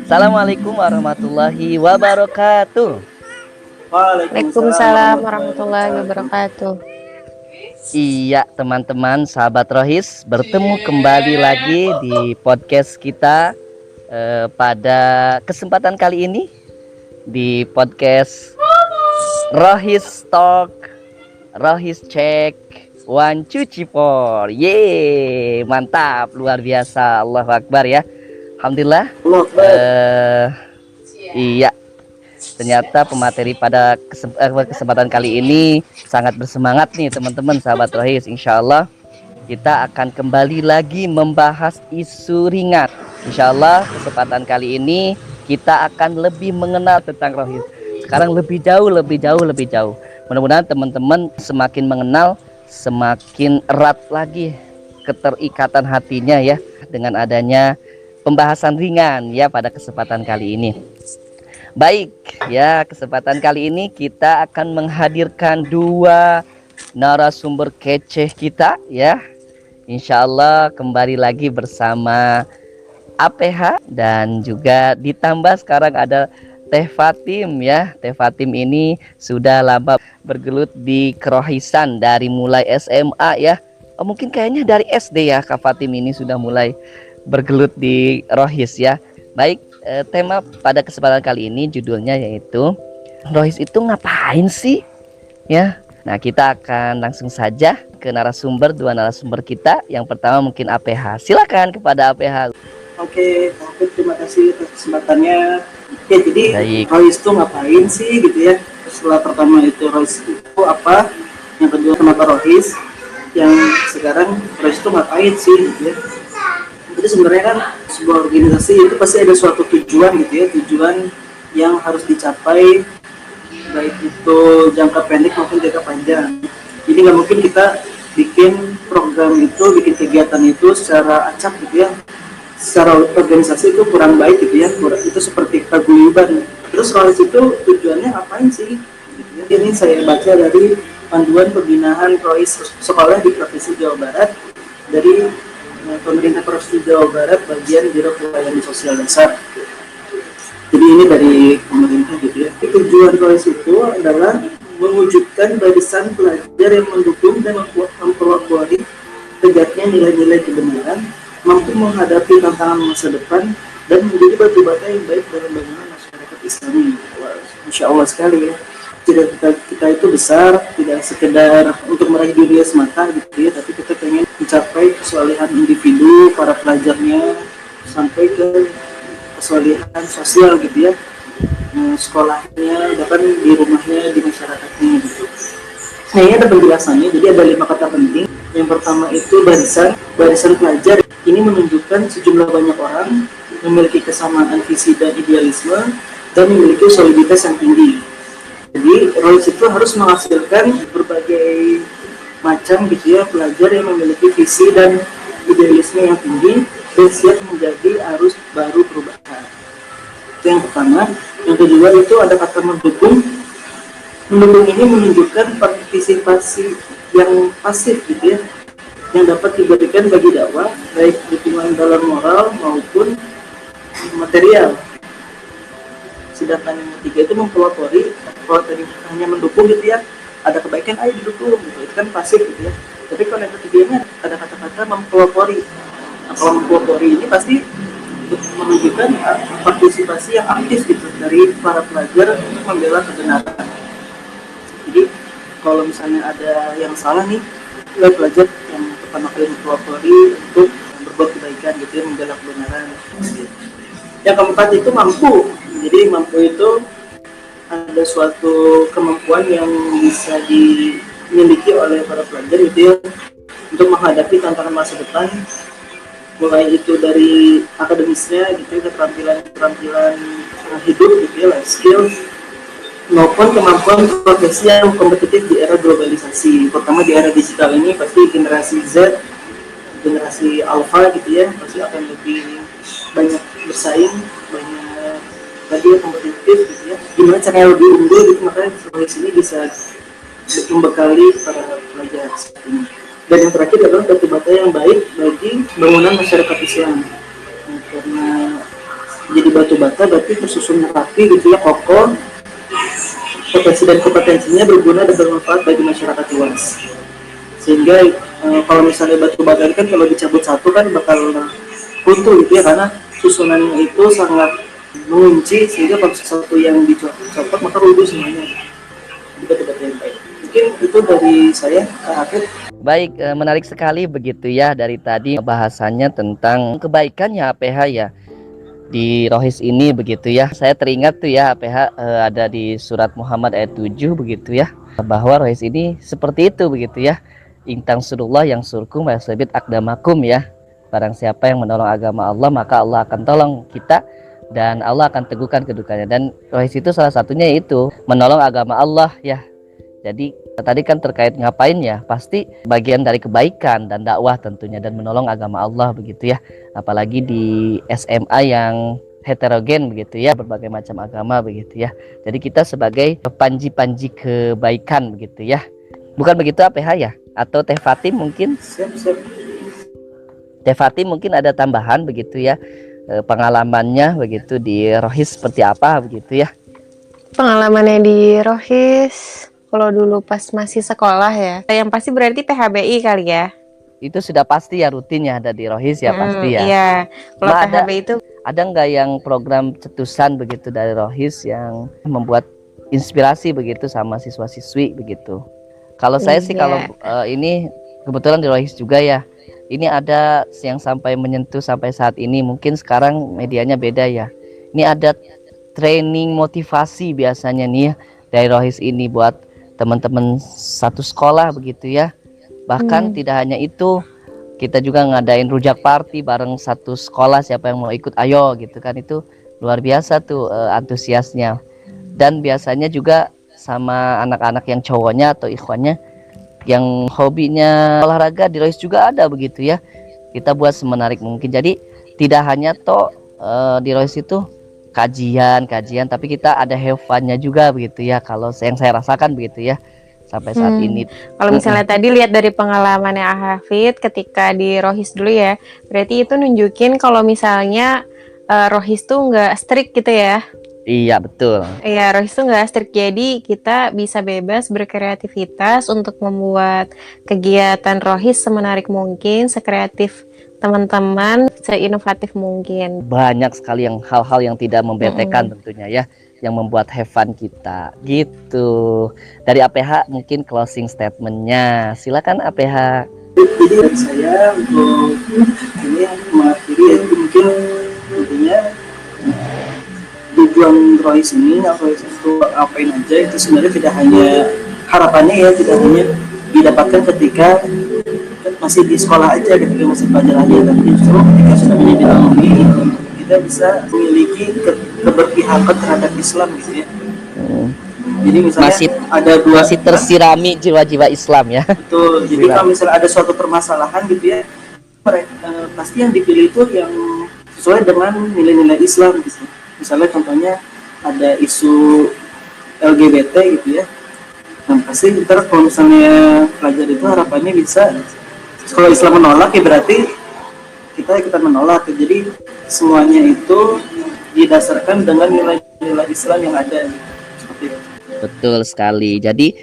Assalamualaikum warahmatullahi wabarakatuh. Waalaikumsalam warahmatullahi wabarakatuh. Iya teman-teman sahabat Rohis, bertemu kembali lagi di podcast kita pada kesempatan kali ini di podcast Rohis Talk, Rohis Check, One Cuci For. Yeay, mantap, luar biasa, Allahu Akbar ya. Alhamdulillah. Iya, ternyata pemateri pada kesempatan kali ini sangat bersemangat nih teman-teman sahabat Rohis. Insya Allah kita akan kembali lagi membahas isu ringan. Insya Allah kesempatan kali ini kita akan lebih mengenal tentang Rohis. Sekarang lebih jauh. Mudah-mudahan teman-teman semakin mengenal, semakin erat lagi keterikatan hatinya ya dengan adanya pembahasan ringan ya pada kesempatan kali ini. Baik ya, kesempatan kali ini kita akan menghadirkan dua narasumber kece kita ya. Insya Allah kembali lagi bersama APH dan juga ditambah sekarang ada Teh Fatim ya. Teh Fatim ini sudah lama bergelut di kerohisan dari mulai SMA ya. Mungkin kayaknya dari SD ya Kak Fatim ini sudah mulai bergelut di Rohis ya. Baik, tema pada kesempatan kali ini judulnya yaitu Rohis itu ngapain sih? Ya. Nah, kita akan langsung saja ke dua narasumber kita. Yang pertama mungkin APH. Silakan kepada APH. Oke, terima kasih atas kesempatannya. Ya, jadi Rohis itu ngapain sih gitu ya? Setelah pertama itu Rohis itu apa? Yang kedua kenapa Rohis? Yang sekarang Rohis itu ngapain sih gitu ya? Jadi sebenarnya kan sebuah organisasi itu pasti ada suatu tujuan gitu ya, tujuan yang harus dicapai baik itu jangka pendek maupun jangka panjang. Jadi nggak mungkin kita bikin program itu, bikin kegiatan itu secara acak gitu ya, secara organisasi itu kurang baik gitu ya, itu seperti paguyuban. Terus Rohis itu tujuannya ngapain sih? Gitu ya. Ini saya baca dari panduan pembinaan Rohis sekolah di Provinsi Jawa Barat dari Pemerintah Provinsi Jawa Barat bagian Biro Pelayanan Sosial Dasar. Jadi ini dari pemerintah gitu ya. Tujuan Rohis itu adalah mewujudkan barisan pelajar yang mendukung dan mempelopori tegaknya nilai-nilai kebenaran, mampu menghadapi tantangan masa depan dan menjadi batu bata yang baik dalam bangunan masyarakat Islami. Insya Allah sekali ya. Kita itu besar, tidak sekedar untuk meraih dunia semata gitu ya, tapi kita pengen mencapai kesolihan individu, para pelajarnya, sampai ke kesolihan sosial gitu ya, sekolahnya, bahkan di rumahnya, di masyarakatnya gitu. Nah ini ada penjelasannya, jadi ada 5 kata penting. Yang pertama itu barisan pelajar. Ini menunjukkan sejumlah banyak orang memiliki kesamaan visi dan idealisme dan memiliki soliditas yang tinggi. Jadi Rohis itu harus menghasilkan berbagai macam gitu ya pelajar yang memiliki visi dan idealisme yang tinggi dan siap menjadi arus baru perubahan. Itu yang pertama. Yang kedua itu ada kata mendukung. Mendukung ini menunjukkan partisipasi yang pasif gitu ya, yang dapat diberikan bagi dakwah baik dukungan dalam moral maupun material. Sedangkan yang ketiga itu mempelopori. Kalau tadi hanya mendukung gitu ya, ada kebaikan ayo didukung gitu, itu kan pasif gitu ya. Tapi kalau yang ketiganya ada kata-kata mempelopori. Nah, kalau mempelopori ini pasti menunjukkan partisipasi yang aktif gitu dari para pelajar untuk membela kebenaran. Jadi kalau misalnya ada yang salah nih, pelajar yang pertama kali mempelopori untuk berbuat kebaikan gitu ya, membela kebenaran. Yang keempat itu mampu. Jadi mampu itu ada suatu kemampuan yang bisa dimiliki oleh para pelajar gitu ya, untuk menghadapi tantangan masa depan, mulai itu dari akademisnya gitu ya, keterampilan hidup gitu ya, life skill, maupun kemampuan profesi yang kompetitif di era globalisasi. Pertama di era digital ini pasti generasi Z, generasi Alpha gitu ya, pasti akan lebih banyak bersaing, banyak tadi kompetitif gitu ya. Gimana caranya lebih unggul gitu, makanya Rohis ini bisa membekali para pelajar saat ini. Dan yang terakhir adalah batu bata yang baik bagi bangunan masyarakat Islam. Nah, karena jadi batu bata berarti tersusun rapi gitu ya, kokoh, potensi dan kompetensinya berguna dan bermanfaat bagi masyarakat luas. Sehingga kalau misalnya batu bata kan kalau dicabut satu kan bakal runtuh gitu ya, karena susunannya itu sangat mengunci, sehingga kalau sesuatu yang dicopot maka runtuh semuanya. Jadi batu-batu yang baik. Mungkin itu dari saya, Kak Hafid. Baik, menarik sekali begitu ya dari tadi bahasannya tentang kebaikannya APH ya di Rohis ini begitu ya. Saya teringat tuh ya APH ada di surat Muhammad ayat 7 begitu ya, bahwa Rohis ini seperti itu begitu ya. Intang surullah yang surkum wa yasabit akdamakum ya. Barang siapa yang menolong agama Allah maka Allah akan tolong kita dan Allah akan teguhkan kedudukannya. Dan Rohis itu salah satunya itu menolong agama Allah ya. Jadi tadi kan terkait ngapain ya, pasti bagian dari kebaikan dan dakwah tentunya, dan menolong agama Allah begitu ya. Apalagi di SMA yang heterogen begitu ya, berbagai macam agama begitu ya. Jadi kita sebagai panji-panji kebaikan begitu ya. Bukan begitu APH ya? Atau Teh Fatim mungkin? Siap. Teh Fatim mungkin ada tambahan begitu ya, pengalamannya begitu di Rohis seperti apa begitu ya? Pengalamannya di Rohis, kalau dulu pas masih sekolah ya, yang pasti berarti PHBI kali ya. Itu sudah pasti ya, rutinnya ada di Rohis ya pasti ya. Iya, kalau Nah, PHBI itu ada nggak yang program cetusan begitu dari Rohis yang membuat inspirasi begitu sama siswa-siswi begitu? Kalau saya sih kalau ini kebetulan di Rohis juga ya. Ini ada yang sampai menyentuh sampai saat ini, mungkin sekarang medianya beda ya. Ini ada training motivasi biasanya nih ya dari Rohis ini buat teman-teman satu sekolah begitu ya. Bahkan tidak hanya itu, kita juga ngadain rujak party bareng satu sekolah, siapa yang mau ikut ayo gitu kan. Itu luar biasa tuh antusiasnya. Dan biasanya juga sama anak-anak yang cowoknya atau ikhwannya yang hobinya olahraga di Rohis juga ada begitu ya. Kita buat semenarik mungkin. Jadi tidak hanya di Rohis itu kajian, tapi kita ada have fun-nya juga begitu ya. Kalau yang saya rasakan begitu ya sampai saat ini. Kalau misalnya tadi lihat dari pengalamannya Hafid ketika di Rohis dulu ya, berarti itu nunjukin kalau misalnya Rohis tuh nggak strict gitu ya. Iya betul. Iya, Rohis tuh nggak strict, jadi kita bisa bebas berkreativitas untuk membuat kegiatan Rohis semenarik mungkin, sekreatif teman-teman, seinovatif mungkin. Banyak sekali hal-hal yang tidak membetekan tentunya ya, yang membuat have fun kita gitu. Dari APH mungkin closing statementnya, silakan APH. Jadi dari saya untuk ini mengakhiri mungkin intinya tujuan Rohis ini, Rohis itu apain aja itu sebenarnya tidak hanya harapannya ya, tidak hanya didapatkan ketika masih di sekolah aja, ketika masih pelajar aja, tapi justru ketika sudah menjadi alumni kita bisa memiliki keberpihakan terhadap Islam gitu ya. Jadi misalnya masih tersirami jiwa-jiwa Islam ya. Betul. Jadi kalau misalnya ada suatu permasalahan gitu ya, pasti yang dipilih itu yang sesuai dengan nilai-nilai Islam gitu. Misalnya contohnya ada isu LGBT gitu ya. Nah pasti ntar kalau misalnya pelajar itu harapannya bisa, kalau Islam menolak ya berarti kita ikutan menolak. Jadi semuanya itu didasarkan dengan nilai-nilai Islam yang ada. Seperti itu. Betul sekali. Jadi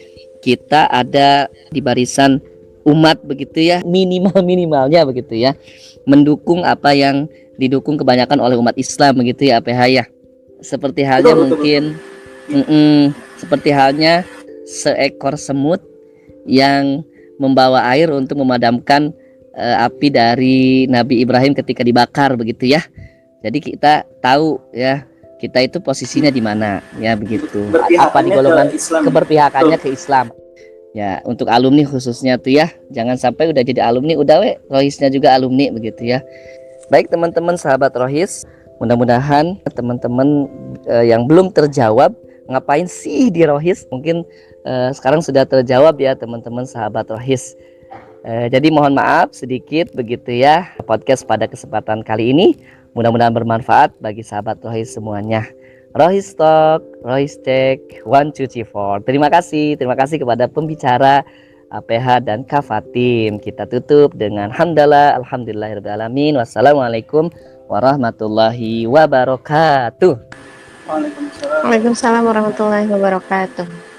kita ada di barisan umat begitu ya, minimalnya begitu ya, mendukung apa yang didukung kebanyakan oleh umat Islam begitu ya APH ya. Seperti halnya mungkin seperti halnya seekor semut yang membawa air untuk memadamkan api dari Nabi Ibrahim ketika dibakar begitu ya. Jadi kita tahu ya, kita itu posisinya di mana ya begitu. Apa di golongan keberpihakannya ke Islam. Ya, untuk alumni khususnya tuh ya, jangan sampai udah jadi alumni udah Rohisnya juga alumni begitu ya. Baik teman-teman sahabat Rohis, mudah-mudahan teman-teman yang belum terjawab ngapain sih di Rohis, mungkin sekarang sudah terjawab ya teman-teman sahabat Rohis. Jadi mohon maaf sedikit begitu ya podcast pada kesempatan kali ini, mudah-mudahan bermanfaat bagi sahabat Rohis semuanya. Rohis Talk, Rohis Check, 1, 2, 3, 4. Terima kasih kepada pembicara APH dan Kafatim. Kita tutup dengan hamdalah, alhamdulillahirrahmanirrahim. Wassalamualaikum warahmatullahi wabarakatuh. Waalaikumsalam. Waalaikumsalam warahmatullahi wabarakatuh.